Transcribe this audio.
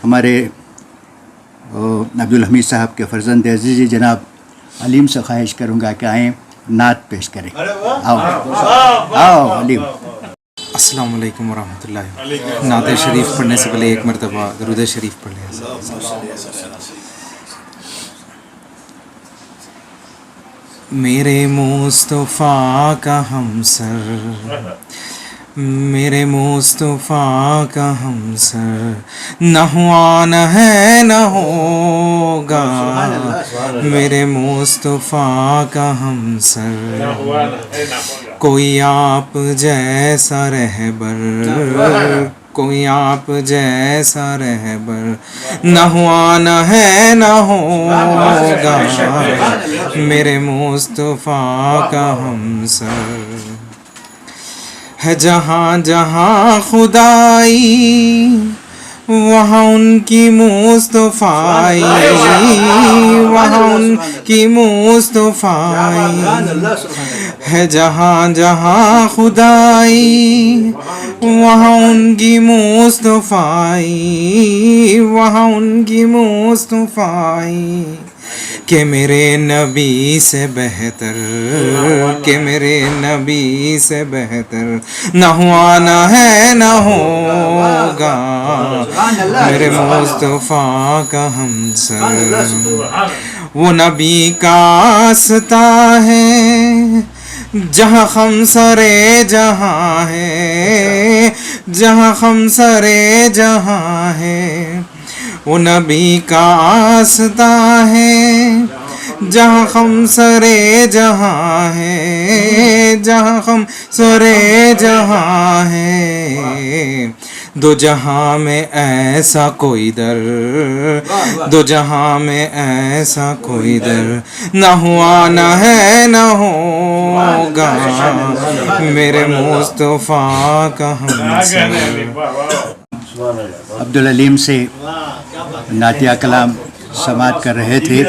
ہمارے عبدالحمید صاحب کے فرزند عزیز جناب علیم سے خواہش کروں گا کہ آئیں نعت پیش کریں. آؤ علیم. السلام علیکم ورحمۃ اللہ. نعت شریف پڑھنے سے پہلے ایک مرتبہ درود شریف پڑھ لیں. میرے مصطفیٰ کا ہمسر، میرے مصطفیٰ کا ہمسر، نہ ہوا نہ ہے نہ ہوگا. میرے مصطفیٰ کا ہمسر، کوئی آپ جیسا رہبر، کوئی آپ جیسا رہبر، نہ ہوا نہ ہے نہ ہوگا. میرے مصطفیٰ کا ہمسر ہے جہاں جہاں خدائی، وہاں ان کی مصطفیٰ، وہاں ان کی مصطفیٰ ہے. جہاں جہاں خدائی، وہاں ان کی مصطفیٰ، وہاں ان کی مصطفیٰ. کہ میرے نبی سے بہتر، کہ میرے نبی سے بہتر، نہ ہوا نہ ہے نہ ہوگا. میرے مصطفیٰ کا ہمسر، وہ نبی کا آستہ ہے جہاں خمسر جہاں ہے، جہاں خمسر جہاں ہے. وہ نبی کا آستہ ہے جہاں خمسر جہاں ہے، جہاں خمسر جہاں ہے. دو جہاں میں ایسا کوئی در، دو جہاں میں ایسا کوئی در، نہ ہوا نہ ہے نہ ہوگا. میرے مصطفیٰ کا ہمسر. عبدالعلیم سے نعتیہ کلام سماعت کر رہے تھے.